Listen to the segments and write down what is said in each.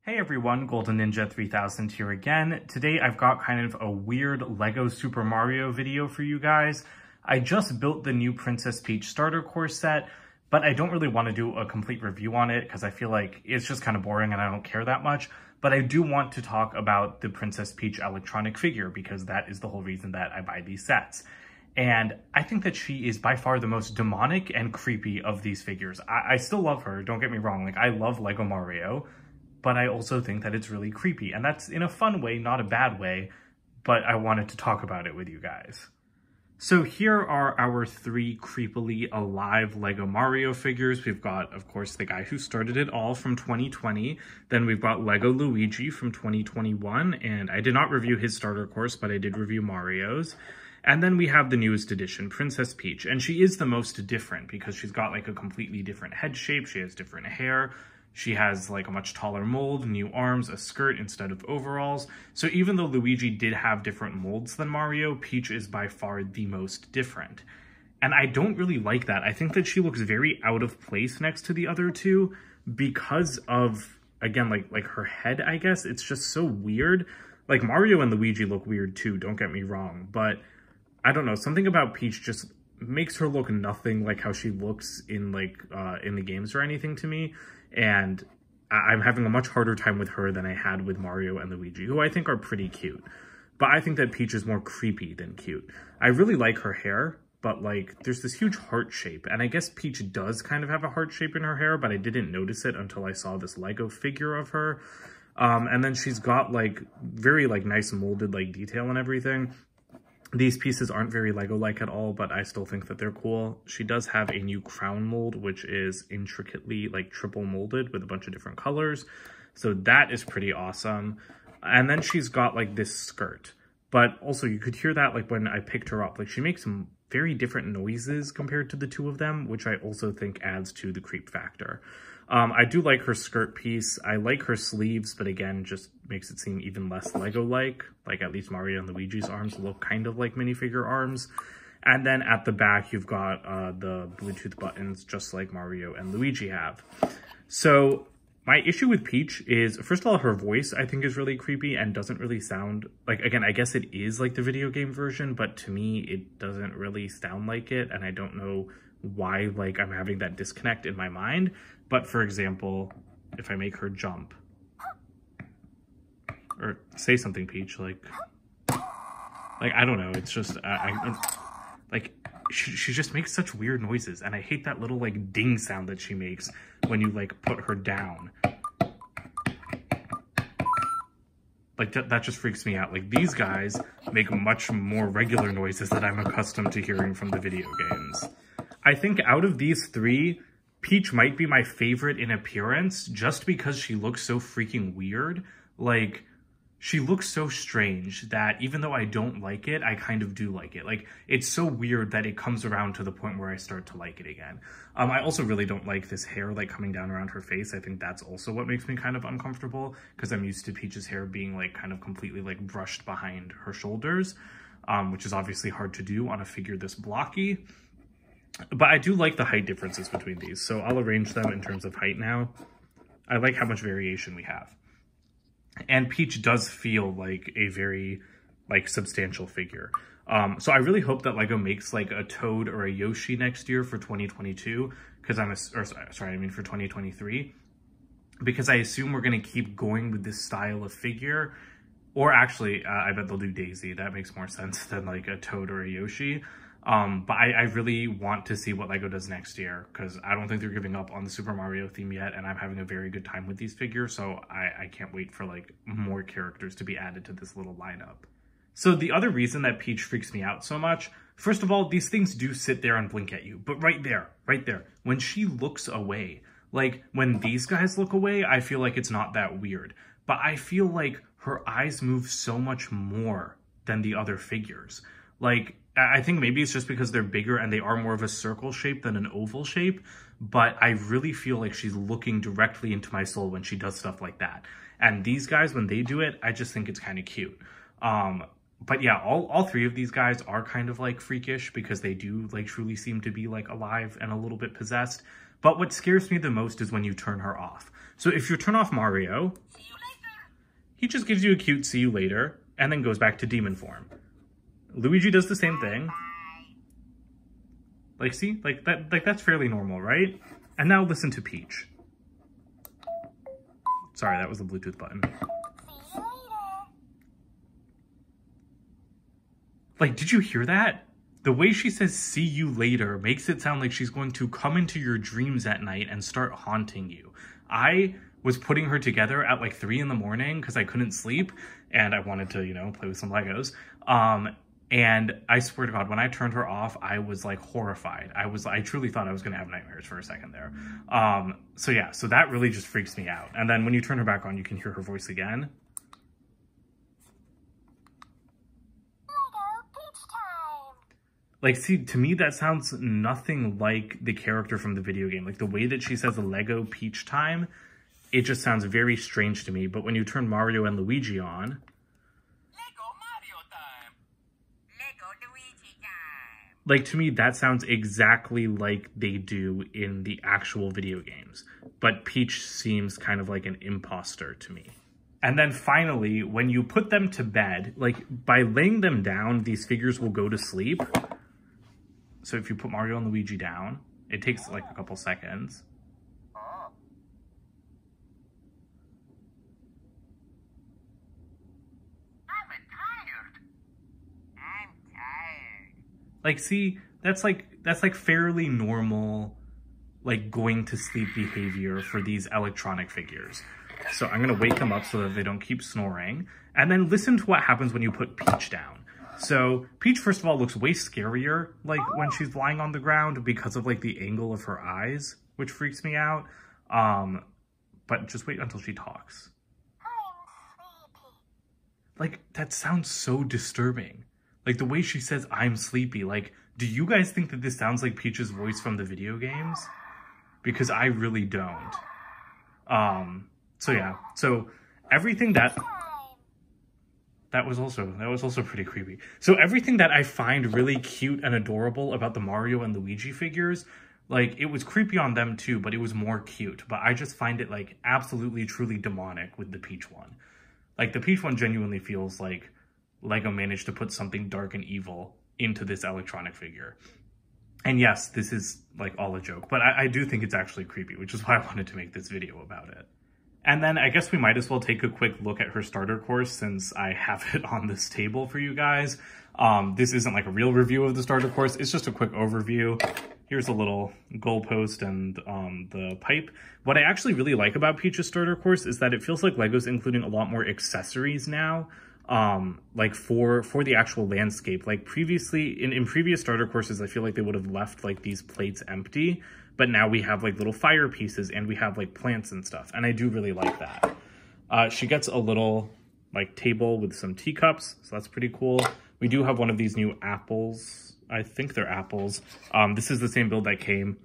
Hey everyone, Golden Ninja 3000 here again. Today I've got kind of a weird Lego Super Mario video for you guys. I just built the new Princess Peach starter course set, but I don't really want to do a complete review on it because I feel like it's just kind of boring and I don't care that much. But I do want to talk about the Princess Peach electronic figure because that is the whole reason that I buy these sets. And I think that she is by far the most demonic and creepy of these figures. I still love her, don't get me wrong, like I love Lego Mario, but I also think that it's really creepy. And that's in a fun way, not a bad way, but I wanted to talk about it with you guys. So here are our three creepily alive Lego Mario figures. We've got, of course, the guy who started it all from 2020. Then we've got Lego Luigi from 2021. And I did not review his starter course, but I did review Mario's. And then we have the newest edition, Princess Peach. And she is the most different because she's got like a completely different head shape. She has different hair. She has like a much taller mold, new arms, a skirt instead of overalls. So even though Luigi did have different molds than Mario, Peach is by far the most different. And I don't really like that. I think that she looks very out of place next to the other two because of, again, like her head, I guess. It's just so weird. Like Mario and Luigi look weird too, don't get me wrong. But I don't know, something about Peach just makes her look nothing like how she looks in like in the games or anything to me. And I'm having a much harder time with her than I had with Mario and Luigi, who I think are pretty cute. But I think that Peach is more creepy than cute. I really like her hair, but like there's this huge heart shape. And I guess Peach does kind of have a heart shape in her hair, but I didn't notice it until I saw this Lego figure of her. And then she's got like very like nice molded like detail and everything. These pieces aren't very Lego-like at all, but I still think that they're cool. She does have a new crown mold, which is intricately like triple molded with a bunch of different colors. So that is pretty awesome. And then she's got like this skirt, but also you could hear that like when I picked her up, like she makes some very different noises compared to the two of them, which I also think adds to the creep factor. I do like her skirt piece. I like her sleeves, but again, just makes it seem even less Lego-like. Like at least Mario and Luigi's arms look kind of like minifigure arms. And then at the back, you've got the Bluetooth buttons, just like Mario and Luigi have. So my issue with Peach is, first of all, her voice I think is really creepy and doesn't really sound like, again, I guess it is like the video game version, but to me, it doesn't really sound like it. And I don't know why like I'm having that disconnect in my mind. But for example, if I make her jump or say something, Peach, like I don't know, it's just like she just makes such weird noises, and I hate that little like ding sound that she makes when you like put her down. Like that just freaks me out. Like these guys make much more regular noises that I'm accustomed to hearing from the video games. I think out of these three, Peach might be my favorite in appearance just because she looks so freaking weird. Like, she looks so strange that even though I don't like it, I kind of do like it. Like, it's so weird that it comes around to the point where I start to like it again. I also really don't like this hair, like, coming down around her face. I think that's also what makes me kind of uncomfortable because I'm used to Peach's hair being, like, kind of completely, like, brushed behind her shoulders, which is obviously hard to do on a figure this blocky. But I do like the height differences between these, so I'll arrange them in terms of height now. I like how much variation we have. And Peach does feel like a very, like, substantial figure. So I really hope that LEGO makes, like, a Toad or a Yoshi next year for 2022, because for 2023. Because I assume we're going to keep going with this style of figure. Or actually, I bet they'll do Daisy. That makes more sense than, like, a Toad or a Yoshi. But I really want to see what LEGO does next year because I don't think they're giving up on the Super Mario theme yet, and I'm having a very good time with these figures, so I can't wait for like more characters to be added to this little lineup. So the other reason that Peach freaks me out so much, first of all, these things do sit there and blink at you, but right there, when she looks away, like when these guys look away, I feel like it's not that weird, but I feel like her eyes move so much more than the other figures. Like, I think maybe it's just because they're bigger and they are more of a circle shape than an oval shape, but I really feel like she's looking directly into my soul when she does stuff like that. And these guys, when they do it, I just think it's kind of cute. But yeah, all three of these guys are kind of like freakish because they do like truly seem to be like alive and a little bit possessed. But what scares me the most is when you turn her off. So if you turn off Mario, he just gives you a cute see you later and then goes back to demon form. Luigi does the same thing. Like, see? Like that's fairly normal, right? And now listen to Peach. Sorry, that was the Bluetooth button. Like, did you hear that? The way she says see you later makes it sound like she's going to come into your dreams at night and start haunting you. I was putting her together at like 3 in the morning because I couldn't sleep and I wanted to, you know, play with some Legos. And I swear to God, when I turned her off, I was like horrified. I truly thought I was going to have nightmares for a second there. So yeah, so that really just freaks me out. And then when you turn her back on, you can hear her voice again. Like, see, to me, that sounds nothing like the character from the video game. Like, the way that she says Lego Peach time, it just sounds very strange to me. But when you turn Mario and Luigi on... Lego Mario time! Lego Luigi time! Like, to me, that sounds exactly like they do in the actual video games. But Peach seems kind of like an imposter to me. And then finally, when you put them to bed, like, by laying them down, these figures will go to sleep. So if you put Mario and Luigi down, it takes like a couple seconds. I'm tired. Like, see, that's like fairly normal, like, going to sleep behavior for these electronic figures. So I'm gonna wake them up so that they don't keep snoring. And then listen to what happens when you put Peach down. So Peach, first of all, looks way scarier, like, when she's lying on the ground because of, like, the angle of her eyes, which freaks me out. But just wait until she talks. Like, that sounds so disturbing. Like, the way she says, I'm sleepy. Like, do you guys think that this sounds like Peach's voice from the video games? Because I really don't. So yeah, so everything that was also pretty creepy. So everything that I find really cute and adorable about the Mario and Luigi figures, like, it was creepy on them too, but it was more cute. But I just find it, like, absolutely, truly demonic with the Peach one. Like, the Peach one genuinely feels like Lego managed to put something dark and evil into this electronic figure. And yes, this is, like, all a joke, but I do think it's actually creepy, which is why I wanted to make this video about it. And then I guess we might as well take a quick look at her starter course since I have it on this table for you guys. This isn't like a real review of the starter course. It's just a quick overview. Here's a little goalpost and the pipe. What I actually really like about Peach's starter course is that it feels like Lego's including a lot more accessories now. Like for the actual landscape. Like previously, in previous starter courses, I feel like they would have left like these plates empty. But now we have like little fire pieces and we have like plants and stuff. And I do really like that. She gets a little like table with some teacups. So that's pretty cool. We do have one of these new apples. I think they're apples. This is the same build that came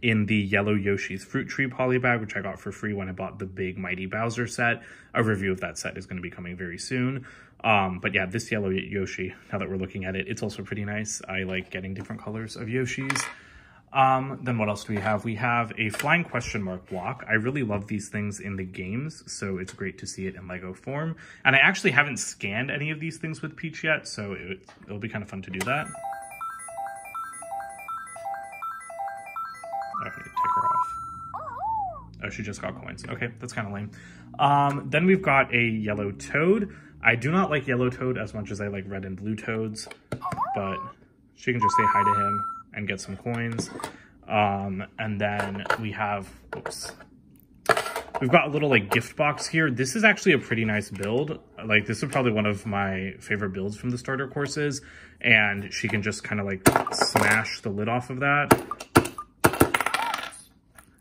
in the yellow Yoshi's Fruit Tree polybag, which I got for free when I bought the big Mighty Bowser set. A review of that set is going to be coming very soon. But yeah, this yellow Yoshi, now that we're looking at it, it's also pretty nice. I like getting different colors of Yoshis. Then what else do we have? We have a flying question mark block. I really love these things in the games, so it's great to see it in Lego form. And I actually haven't scanned any of these things with Peach yet, so it'll be kind of fun to do that. I need to take her off. Oh, she just got coins. Okay, that's kind of lame. Then we've got a yellow toad. I do not like yellow toad as much as I like red and blue toads, but she can just say hi to him and get some coins. And then we have, oops. We've got a little like gift box here. This is actually a pretty nice build. Like this is probably one of my favorite builds from the starter courses. And she can just kind of like smash the lid off of that.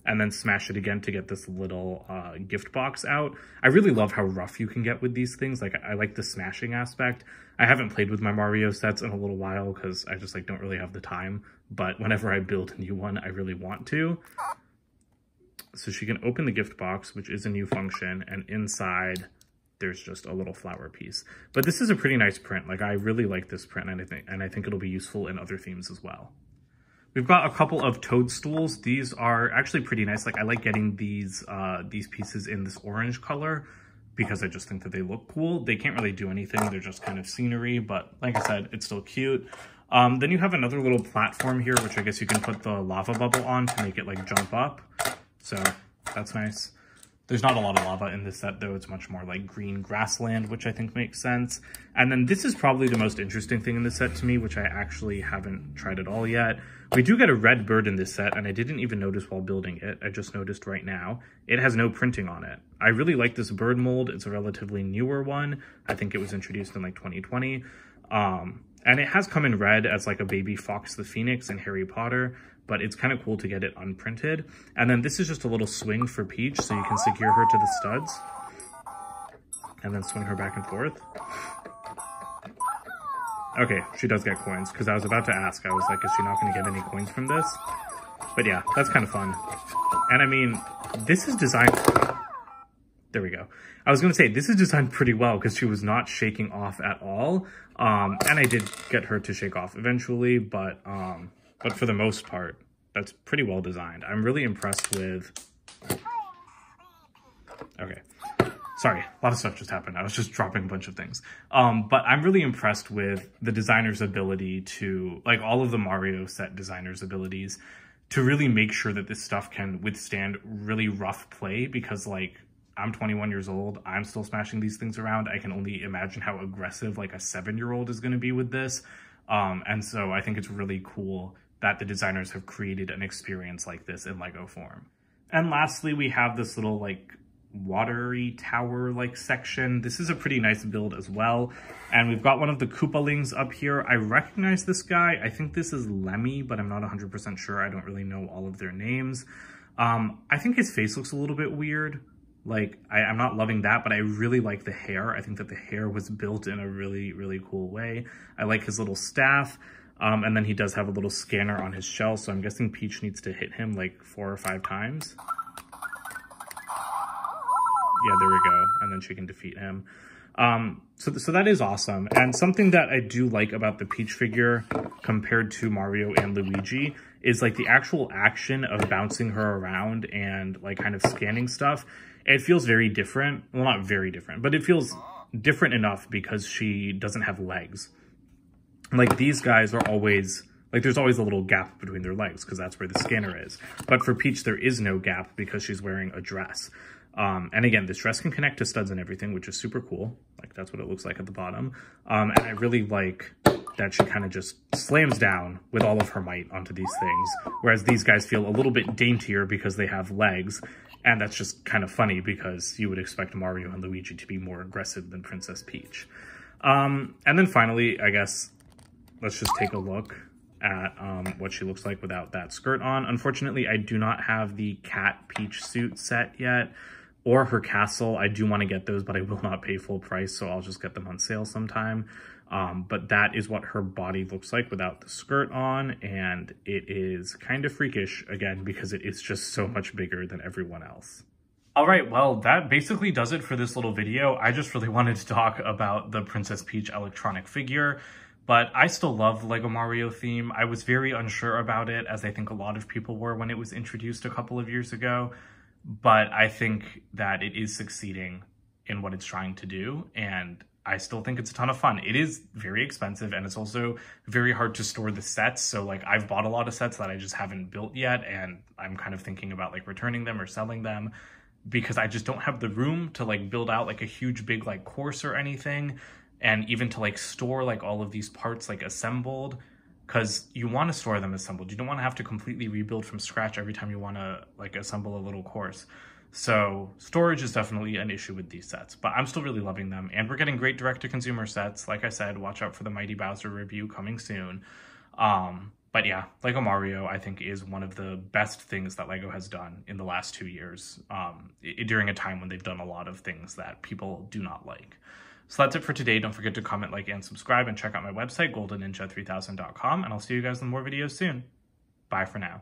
And then smash it again to get this little gift box out. I really love how rough you can get with these things. Like I like the smashing aspect. I haven't played with my Mario sets in a little while because I just like don't really have the time. But whenever I build a new one, I really want to. So she can open the gift box, which is a new function, and inside there's just a little flower piece. But this is a pretty nice print. Like I really like this print, and I think it'll be useful in other themes as well. We've got a couple of toadstools. These are actually pretty nice. Like I like getting these pieces in this orange color because I just think that they look cool. They can't really do anything. They're just kind of scenery, but like I said, it's still cute. Then you have another little platform here, which I guess you can put the lava bubble on to make it like jump up. So that's nice. There's not a lot of lava in this set though. It's much more like green grassland, which I think makes sense. And then this is probably the most interesting thing in this set to me, which I actually haven't tried at all yet. We do get a red bird in this set, and I didn't even notice while building it. I just noticed right now. It has no printing on it. I really like this bird mold. It's a relatively newer one. I think it was introduced in like 2020. And it has come in red as like a baby Fox the Phoenix in Harry Potter, but it's kind of cool to get it unprinted. And then this is just a little swing for Peach, so you can secure her to the studs and then swing her back and forth. Okay, she does get coins, because I was about to ask. I was like, is she not going to get any coins from this? But yeah, that's kind of fun. And I mean, this is designed... There we go. I was going to say, this is designed pretty well because she was not shaking off at all. And I did get her to shake off eventually, but for the most part, that's pretty well designed. I'm really impressed with... Okay. Sorry, a lot of stuff just happened. I was just dropping a bunch of things. But I'm really impressed with the designer's ability to, like all of the Mario set designers' abilities, to really make sure that this stuff can withstand really rough play, because like, I'm 21 years old. I'm still smashing these things around. I can only imagine how aggressive like a 7-year-old is going to be with this. And so I think it's really cool that the designers have created an experience like this in Lego form. And lastly, we have this little like watery tower like section. This is a pretty nice build as well. And we've got one of the Koopalings up here. I recognize this guy. I think this is Lemmy, but I'm not 100% sure. I don't really know all of their names. I think his face looks a little bit weird. Like, I'm not loving that, but I really like the hair. I think that the hair was built in a really, really cool way. I like his little staff. And then he does have a little scanner on his shell, so I'm guessing Peach needs to hit him like 4 or 5 times. Yeah, there we go. And then she can defeat him. So that is awesome. And something that I do like about the Peach figure compared to Mario and Luigi is like the actual action of bouncing her around and like kind of scanning stuff. It feels very different. Well, not very different, but it feels different enough because she doesn't have legs. Like these guys are always, like there's always a little gap between their legs because that's where the scanner is. But for Peach, there is no gap because she's wearing a dress. And again, this dress can connect to studs and everything, which is super cool. Like that's what it looks like at the bottom. And I really like that she kind of just slams down with all of her might onto these things. Whereas these guys feel a little bit daintier because they have legs. And that's just kind of funny because you would expect Mario and Luigi to be more aggressive than Princess Peach. And then finally, I guess, let's just take a look at what she looks like without that skirt on. Unfortunately, I do not have the Cat Peach suit set yet, or her castle. I do want to get those, but I will not pay full price, so I'll just get them on sale sometime. But that is what her body looks like without the skirt on, and it is kind of freakish, again, because it is just so much bigger than everyone else. All right, well, that basically does it for this little video. I just really wanted to talk about the Princess Peach electronic figure, but I still love the Lego Mario theme. I was very unsure about it, as I think a lot of people were when it was introduced a couple of years ago, but I think that it is succeeding in what it's trying to do, and I still think it's a ton of fun. It is very expensive, and it's also very hard to store the sets. So like I've bought a lot of sets that I just haven't built yet, and I'm kind of thinking about like returning them or selling them because I just don't have the room to like build out like a huge big like course or anything, and even to like store like all of these parts like assembled, because you want to store them assembled. You don't want to have to completely rebuild from scratch every time you want to like assemble a little course. So storage is definitely an issue with these sets, but I'm still really loving them. And we're getting great direct-to-consumer sets. Like I said, watch out for the Mighty Bowser review coming soon. But yeah, Lego Mario, I think, is one of the best things that Lego has done in the last 2 years, during a time when they've done a lot of things that people do not like. So that's it for today. Don't forget to comment, like, and subscribe, and check out my website, goldenninja3000.com, and I'll see you guys in more videos soon. Bye for now.